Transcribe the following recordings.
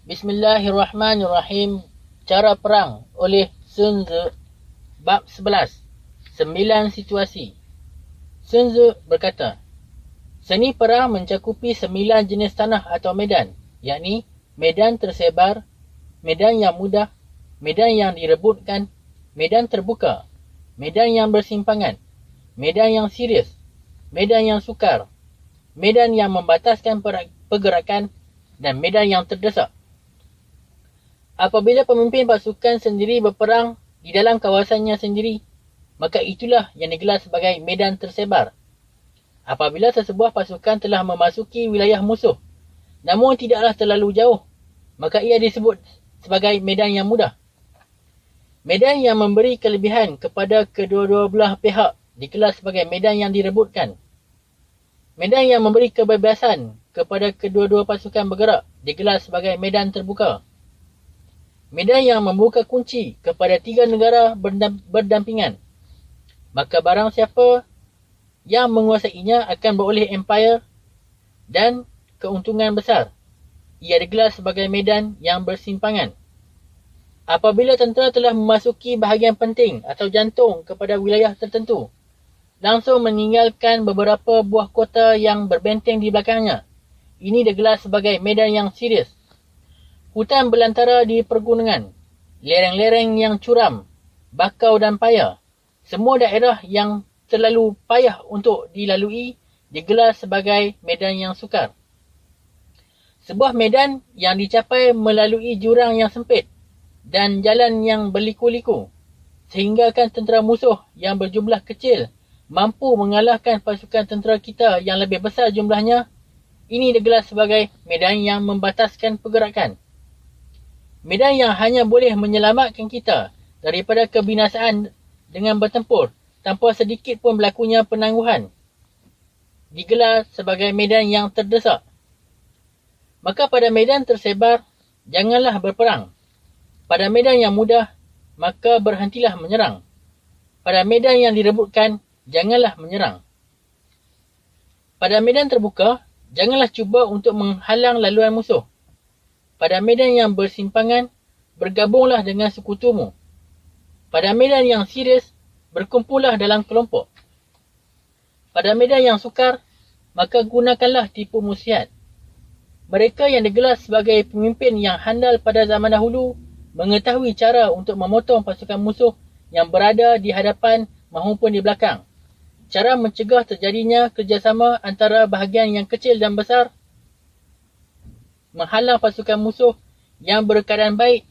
Bismillahirrahmanirrahim. Cara perang oleh Sun Tzu, bab 11. 9 situasi. Sun Tzu berkata, seni perang mencakupi 9 jenis tanah atau medan, yakni medan tersebar, medan yang mudah, medan yang direbutkan, medan terbuka, medan yang bersimpangan, medan yang serius, medan yang sukar, medan yang membataskan pergerakan, dan medan yang terdesak. Apabila pemimpin pasukan sendiri berperang di dalam kawasannya sendiri, maka itulah yang digelar sebagai medan tersebar. Apabila sesebuah pasukan telah memasuki wilayah musuh, namun tidaklah terlalu jauh, maka ia disebut sebagai medan yang mudah. Medan yang memberi kelebihan kepada kedua-dua belah pihak digelar sebagai medan yang direbutkan. Medan yang memberi kebebasan kepada kedua-dua pasukan bergerak digelar sebagai medan terbuka. Medan yang membuka kunci kepada 3 negara berdampingan, maka barang siapa yang menguasainya akan beroleh empire dan keuntungan besar. Ia digelar sebagai medan yang bersimpangan. Apabila tentera telah memasuki bahagian penting atau jantung kepada wilayah tertentu, langsung meninggalkan beberapa buah kota yang berbenteng di belakangnya, ini digelar sebagai medan yang serius. Hutan belantara di pergunungan, lereng-lereng yang curam, bakau dan payah, semua daerah yang terlalu payah untuk dilalui digelar sebagai medan yang sukar. Sebuah medan yang dicapai melalui jurang yang sempit dan jalan yang berliku-liku, sehinggakan tentera musuh yang berjumlah kecil mampu mengalahkan pasukan tentera kita yang lebih besar jumlahnya, ini digelar sebagai medan yang membataskan pergerakan. Medan yang hanya boleh menyelamatkan kita daripada kebinasaan dengan bertempur tanpa sedikit pun berlakunya penangguhan, digelar sebagai medan yang terdesak. Maka pada medan tersebar, janganlah berperang. Pada medan yang mudah, maka berhentilah menyerang. Pada medan yang direbutkan, janganlah menyerang. Pada medan terbuka, janganlah cuba untuk menghalang laluan musuh. Pada medan yang bersimpangan, bergabunglah dengan sekutumu. Pada medan yang serius, berkumpullah dalam kelompok. Pada medan yang sukar, maka gunakanlah tipu muslihat. Mereka yang digelar sebagai pemimpin yang handal pada zaman dahulu mengetahui cara untuk memotong pasukan musuh yang berada di hadapan maupun di belakang. Cara mencegah terjadinya kerjasama antara bahagian yang kecil dan besar, menghalang pasukan musuh yang berkeadaan baik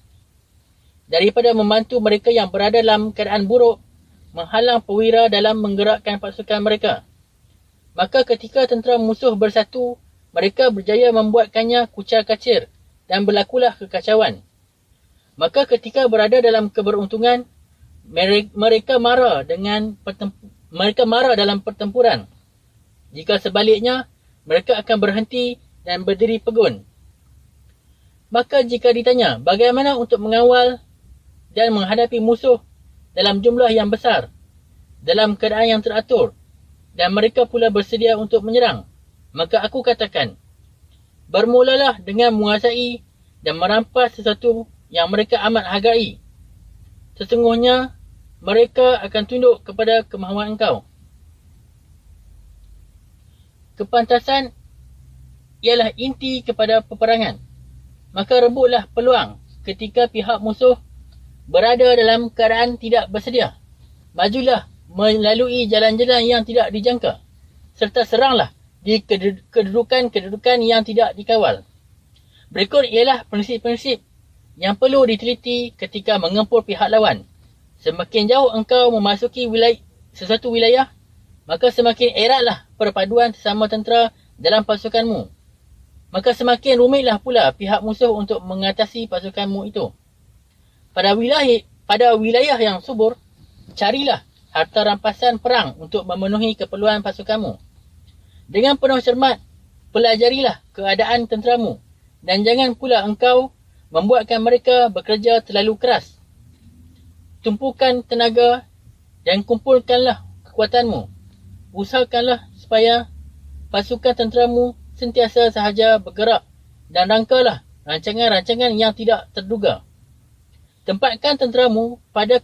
daripada membantu mereka yang berada dalam keadaan buruk, menghalang perwira dalam menggerakkan pasukan mereka. Maka ketika tentera musuh bersatu, mereka berjaya membuatkannya kucar-kacir dan berlakulah kekacauan. Maka ketika berada dalam keberuntungan, mereka marah dalam pertempuran. Jika sebaliknya, mereka akan berhenti dan berdiri pegun. Maka jika ditanya bagaimana untuk mengawal dan menghadapi musuh dalam jumlah yang besar, dalam keadaan yang teratur, dan mereka pula bersedia untuk menyerang, maka aku katakan, bermulalah dengan menguasai dan merampas sesuatu yang mereka amat hargai. Sesungguhnya, mereka akan tunduk kepada kemahuan engkau. Kepantasan ialah inti kepada peperangan. Maka rebutlah peluang ketika pihak musuh berada dalam keadaan tidak bersedia. Majulah melalui jalan-jalan yang tidak dijangka, serta seranglah di kedudukan-kedudukan yang tidak dikawal. Berikut ialah prinsip-prinsip yang perlu diteliti ketika mengempur pihak lawan. Semakin jauh engkau memasuki sesuatu wilayah, maka semakin eratlah perpaduan sesama tentera dalam pasukanmu. Maka semakin rumitlah pula pihak musuh untuk mengatasi pasukanmu itu. Pada wilayah yang subur, carilah harta rampasan perang untuk memenuhi keperluan pasukanmu. Dengan penuh cermat, pelajarilah keadaan tenteramu dan jangan pula engkau membuatkan mereka bekerja terlalu keras. Tumpukan tenaga dan kumpulkanlah kekuatanmu. Usahakanlah supaya pasukan tenteramu sentiasa sahaja bergerak dan rangkalah rancangan-rancangan yang tidak terduga. Tempatkan tenteramu pada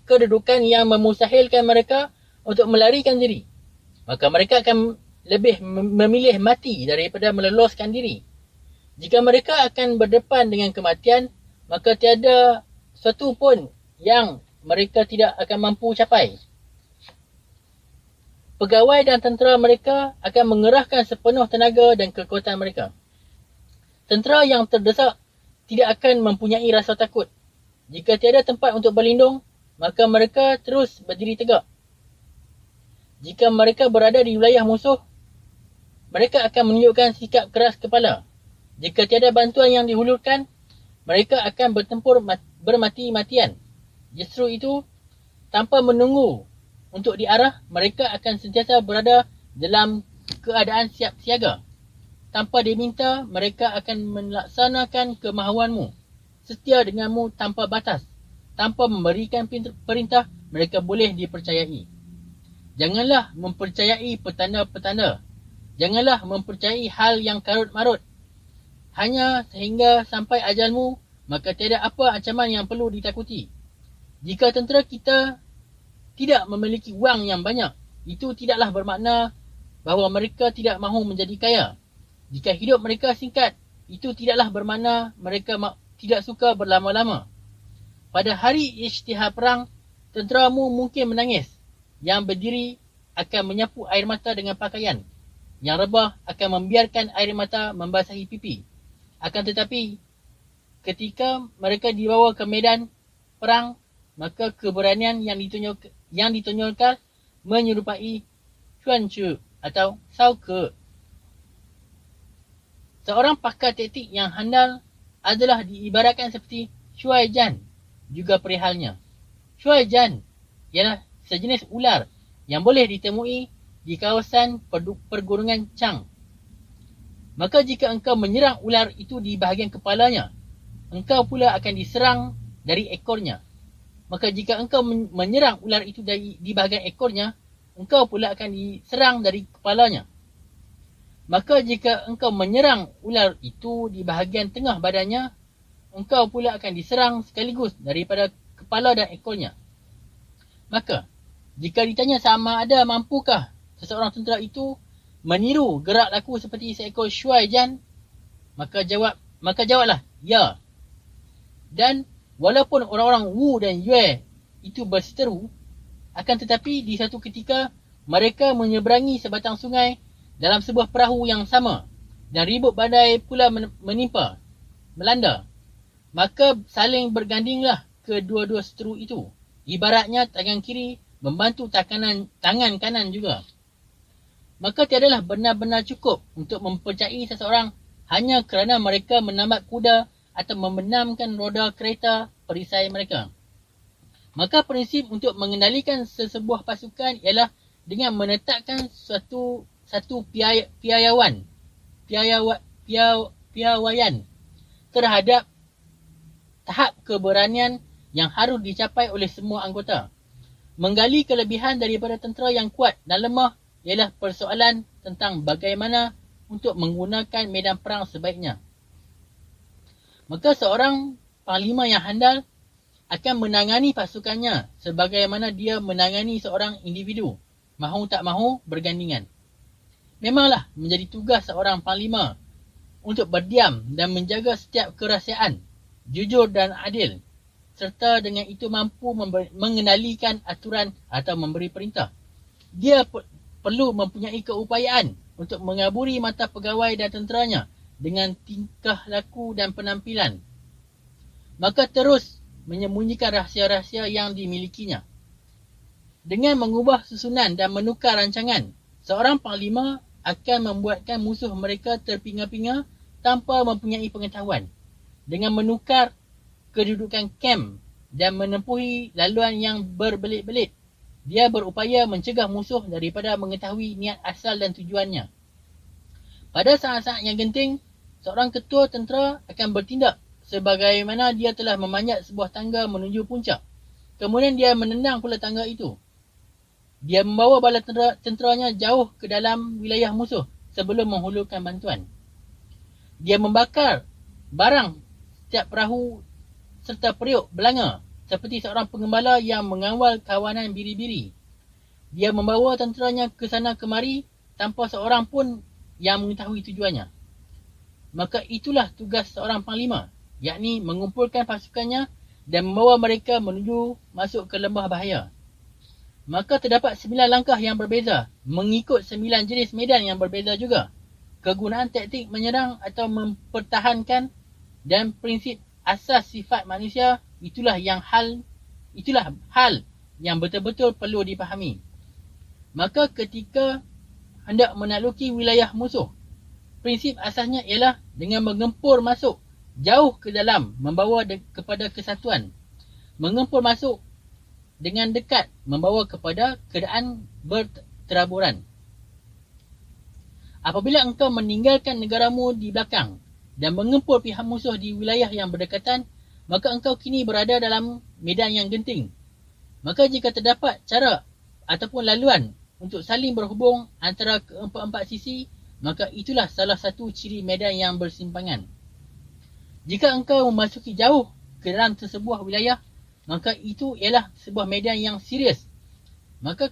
kedudukan yang memustahilkan mereka untuk melarikan diri. Maka mereka akan lebih memilih mati daripada meloloskan diri. Jika mereka akan berdepan dengan kematian, maka tiada sesuatu pun yang mereka tidak akan mampu capai. Pegawai dan tentera mereka akan mengerahkan sepenuh tenaga dan kekuatan mereka. Tentera yang terdesak tidak akan mempunyai rasa takut. Jika tiada tempat untuk berlindung, maka mereka terus berdiri tegak. Jika mereka berada di wilayah musuh, mereka akan menunjukkan sikap keras kepala. Jika tiada bantuan yang dihulurkan, mereka akan bertempur bermati-matian. Justru itu, tanpa menunggu untuk diarah, mereka akan sentiasa berada dalam keadaan siap siaga. Tanpa diminta, mereka akan melaksanakan kemahuanmu. Setia denganmu tanpa batas. Tanpa memberikan perintah, mereka boleh dipercayai. Janganlah mempercayai petanda-petanda. Janganlah mempercayai hal yang karut-marut. Hanya sehingga sampai ajalmu, maka tiada apa ancaman yang perlu ditakuti. Jika tentera kita tidak memiliki wang yang banyak, itu tidaklah bermakna bahawa mereka tidak mahu menjadi kaya. Jika hidup mereka singkat, itu tidaklah bermakna mereka tidak suka berlama-lama. Pada hari isytihar perang, tenteramu mungkin menangis. Yang berdiri akan menyapu air mata dengan pakaian. Yang rebah akan membiarkan air mata membasahi pipi. Akan tetapi, ketika mereka dibawa ke medan perang, maka keberanian yang ditunjukkan menyerupai cuancu atau sauke. Seorang pakar taktik yang handal adalah diibaratkan seperti Shuai Jan, juga perihalnya. Shuai Jan ialah sejenis ular yang boleh ditemui di kawasan pergunungan Chang. Maka jika engkau menyerang ular itu di bahagian kepalanya, engkau pula akan diserang dari ekornya. Maka jika engkau menyerang ular itu di bahagian ekornya, engkau pula akan diserang dari kepalanya. Maka jika engkau menyerang ular itu di bahagian tengah badannya, engkau pula akan diserang sekaligus daripada kepala dan ekornya. Maka, jika ditanya sama ada mampukah seseorang tentera itu meniru gerak laku seperti seekor Shuai Jan, maka jawablah, ya. Dan walaupun orang-orang Wu dan Yue itu berseteru, akan tetapi di satu ketika mereka menyeberangi sebatang sungai dalam sebuah perahu yang sama dan ribut badai pula melanda. Maka saling bergandinglah kedua-dua seteru itu. Ibaratnya tangan kiri membantu tangan kanan juga. Maka tiadalah benar-benar cukup untuk mempercayai seseorang hanya kerana mereka menambat kuda atau membenamkan roda kereta perisai mereka. Maka prinsip untuk mengendalikan sesebuah pasukan ialah dengan menetapkan satu piawaian terhadap tahap keberanian yang harus dicapai oleh semua anggota. Menggali kelebihan daripada tentera yang kuat dan lemah ialah persoalan tentang bagaimana untuk menggunakan medan perang sebaiknya. Maka seorang panglima yang handal akan menangani pasukannya sebagaimana dia menangani seorang individu, mahu tak mahu bergandingan. Memanglah menjadi tugas seorang panglima untuk berdiam dan menjaga setiap kerahsiaan, jujur dan adil, serta dengan itu mampu mengendalikan aturan atau memberi perintah. Dia perlu mempunyai keupayaan untuk mengaburi mata pegawai dan tenteranya dengan tingkah laku dan penampilan. Maka terus menyembunyikan rahsia-rahsia yang dimilikinya. Dengan mengubah susunan dan menukar rancangan, seorang panglima akan membuatkan musuh mereka terpinga-pinga tanpa mempunyai pengetahuan. Dengan menukar kedudukan kem dan menempuhi laluan yang berbelit-belit, dia berupaya mencegah musuh daripada mengetahui niat asal dan tujuannya. Pada saat-saat yang genting, seorang ketua tentera akan bertindak sebagaimana dia telah memanjat sebuah tangga menuju puncak. Kemudian dia menendang pula tangga itu. Dia membawa bala tenteranya jauh ke dalam wilayah musuh sebelum menghulurkan bantuan. Dia membakar barang setiap perahu serta periuk belanga seperti seorang pengembala yang mengawal kawanan biri-biri. Dia membawa tenteranya ke sana kemari tanpa seorang pun yang mengetahui tujuannya. Maka itulah tugas seorang panglima, yakni mengumpulkan pasukannya dan membawa mereka menuju masuk ke lembah bahaya. Maka terdapat 9 langkah yang berbeza, mengikut 9 jenis medan yang berbeza juga. Kegunaan taktik menyerang atau mempertahankan dan prinsip asas sifat manusia itulah hal yang betul-betul perlu dipahami. Maka ketika hendak menakluki wilayah musuh, prinsip asasnya ialah dengan mengempur masuk jauh ke dalam membawa kepada kesatuan. Mengempur masuk dengan dekat membawa kepada keadaan berteraburan. Apabila engkau meninggalkan negaramu di belakang dan mengempur pihak musuh di wilayah yang berdekatan, maka engkau kini berada dalam medan yang genting. Maka jika terdapat cara ataupun laluan untuk saling berhubung antara keempat-empat sisi, maka itulah salah satu ciri medan yang bersimpangan. Jika engkau memasuki jauh ke dalam sesebuah wilayah, maka itu ialah sebuah medan yang serius. Maka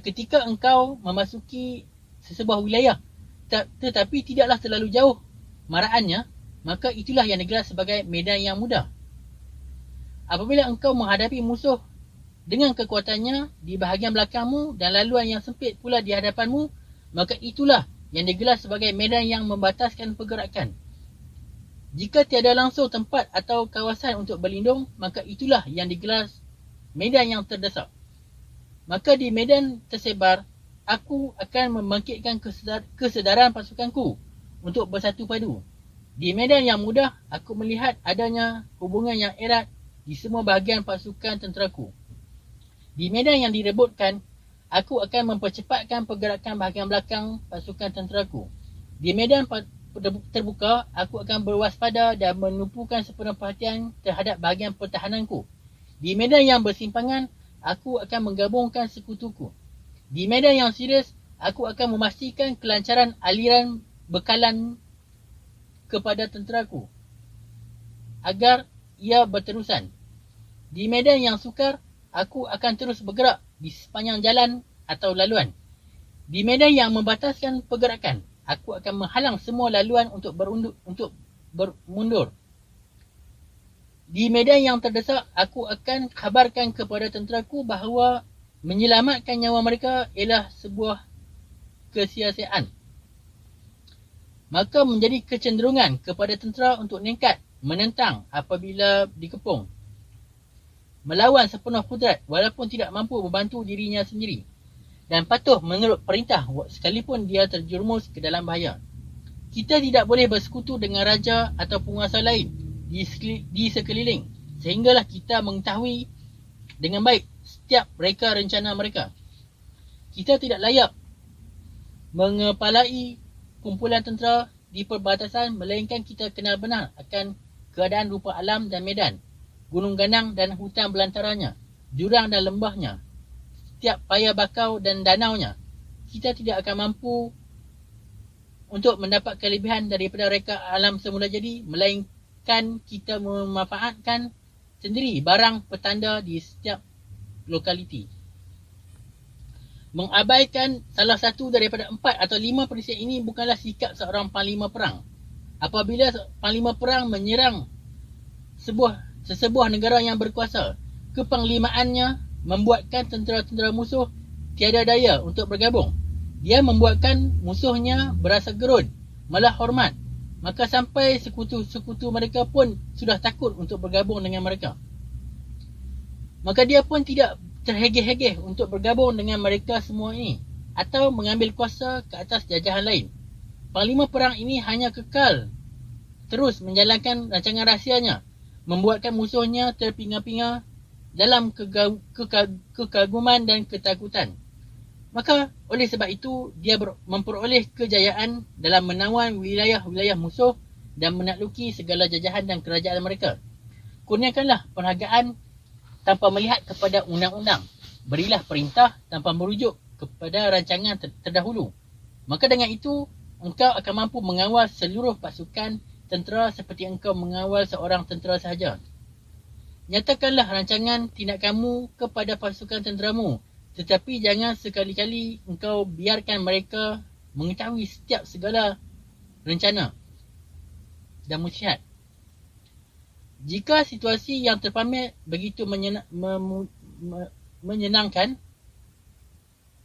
ketika engkau memasuki sesebuah wilayah tetapi tidaklah terlalu jauh maraannya, maka itulah yang digelar sebagai medan yang mudah. Apabila engkau menghadapi musuh dengan kekuatannya di bahagian belakangmu dan laluan yang sempit pula di hadapanmu, maka itulah yang digelar sebagai medan yang membataskan pergerakan. Jika tiada langsung tempat atau kawasan untuk berlindung, maka itulah yang digelar medan yang terdesak. Maka di medan tersebar, aku akan membangkitkan kesedaran pasukanku untuk bersatu padu. Di medan yang mudah, aku melihat adanya hubungan yang erat di semua bahagian pasukan tenteraku. Di medan yang direbutkan, aku akan mempercepatkan pergerakan bahagian belakang pasukan tenteraku. Di medan terbuka, aku akan berwaspada dan menumpukan sepenuh perhatian terhadap bahagian pertahananku. Di medan yang bersimpangan, aku akan menggabungkan sekutuku. Di medan yang serius, aku akan memastikan kelancaran aliran bekalan kepada tenteraku agar ia berterusan. Di medan yang sukar, aku akan terus bergerak di sepanjang jalan atau laluan. Di medan yang membataskan pergerakan, aku akan menghalang semua laluan untuk bermundur. Di medan yang terdesak, aku akan khabarkan kepada tenteraku bahawa menyelamatkan nyawa mereka ialah sebuah kesia-siaan. Maka menjadi kecenderungan kepada tentera untuk nekat menentang apabila dikepung, melawan sepenuh kudrat walaupun tidak mampu membantu dirinya sendiri, dan patuh menurut perintah sekalipun dia terjerumus ke dalam bahaya. Kita tidak boleh bersekutu dengan raja atau penguasa lain di sekeliling, sehinggalah kita mengetahui dengan baik setiap reka rencana mereka. Kita tidak layak mengepalai kumpulan tentera di perbatasan, melainkan kita kenal benar akan keadaan rupa alam dan medan, gunung ganang dan hutan belantaranya, jurang dan lembahnya, setiap paya bakau dan danaunya. Kita tidak akan mampu untuk mendapat kelebihan daripada reka alam semula jadi, melainkan kita memanfaatkan sendiri barang petanda di setiap lokaliti. Mengabaikan salah satu daripada 4 atau 5 prinsip ini bukanlah sikap seorang panglima perang. Apabila panglima perang menyerang sesebuah negara yang berkuasa, kepanglimaannya membuatkan tentera-tentera musuh tiada daya untuk bergabung. Dia membuatkan musuhnya berasa gerun, malah hormat. Maka sampai sekutu-sekutu mereka pun sudah takut untuk bergabung dengan mereka. Maka dia pun tidak terhegeh-hegeh untuk bergabung dengan mereka semua ini atau mengambil kuasa ke atas jajahan lain. Panglima perang ini hanya kekal terus menjalankan rancangan rahsianya, membuatkan musuhnya terpinga-pinga dalam kekaguman dan ketakutan. Maka oleh sebab itu dia memperoleh kejayaan dalam menawan wilayah-wilayah musuh dan menakluki segala jajahan dan kerajaan mereka. Kurniakanlah penghargaan tanpa melihat kepada undang-undang. Berilah perintah tanpa merujuk kepada rancangan terdahulu. Maka dengan itu, engkau akan mampu mengawal seluruh pasukan tentera seperti engkau mengawal seorang tentera sahaja. Nyatakanlah rancangan tindakanmu kepada pasukan tenteramu, tetapi jangan sekali-kali engkau biarkan mereka mengetahui setiap segala rencana dan musyihat. Jika situasi yang terpamer begitu menyenangkan,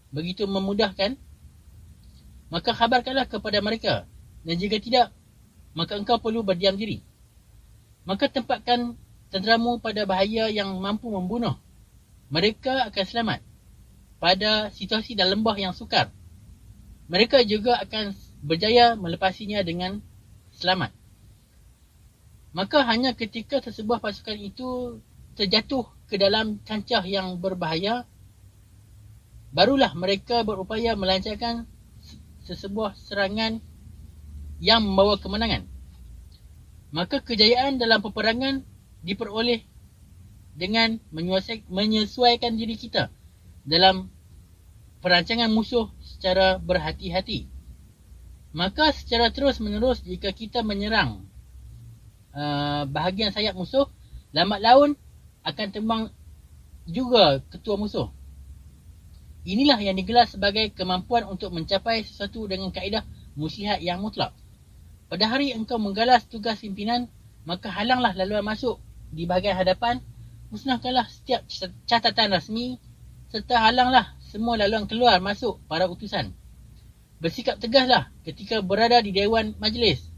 begitu memudahkan, maka khabarkanlah kepada mereka. Dan jika tidak, maka engkau perlu berdiam diri. Maka tempatkan tenteramu pada bahaya yang mampu membunuh. Mereka akan selamat pada situasi dan lembah yang sukar. Mereka juga akan berjaya melepasinya dengan selamat. Maka hanya ketika sesebuah pasukan itu terjatuh ke dalam kancah yang berbahaya, barulah mereka berupaya melancarkan sesebuah serangan yang membawa kemenangan. Maka kejayaan dalam peperangan diperoleh dengan menyesuaikan diri kita dalam perancangan musuh secara berhati-hati. Maka secara terus menerus jika kita menyerang bahagian sayap musuh, lambat laun akan terbang juga ketua musuh. Inilah yang digelar sebagai kemampuan untuk mencapai sesuatu dengan kaedah muslihat yang mutlak. Pada hari engkau menggalas tugas pimpinan, maka halanglah laluan masuk di bahagian hadapan, musnahkanlah setiap catatan rasmi, serta halanglah semua laluan keluar masuk para utusan. Bersikap tegaslah ketika berada di dewan majlis.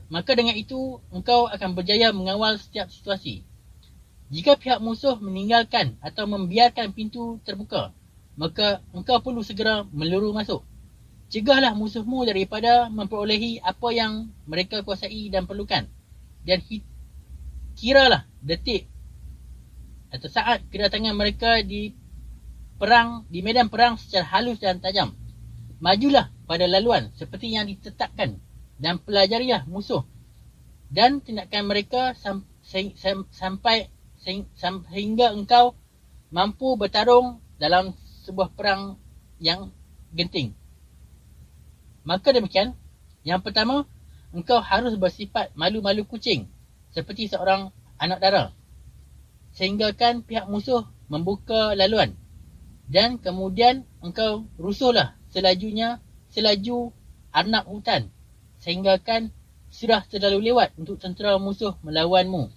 Maka dengan itu, engkau akan berjaya mengawal setiap situasi. Jika pihak musuh meninggalkan atau membiarkan pintu terbuka, maka engkau perlu segera meluru masuk. Cegahlah musuhmu daripada memperolehi apa yang mereka kuasai dan perlukan. Dan kiralah detik atau saat kedatangan mereka di medan perang secara halus dan tajam. Majulah pada laluan seperti yang ditetapkan dan pelajarilah musuh dan tindakan mereka sehingga engkau mampu bertarung dalam sebuah perang yang genting. Maka demikian, yang pertama, engkau harus bersifat malu-malu kucing seperti seorang anak dara, sehinggakan pihak musuh membuka laluan, dan kemudian engkau rusuhlah selaju arnab hutan, sehinggakan sudah terlalu lewat untuk tentera musuh melawanmu.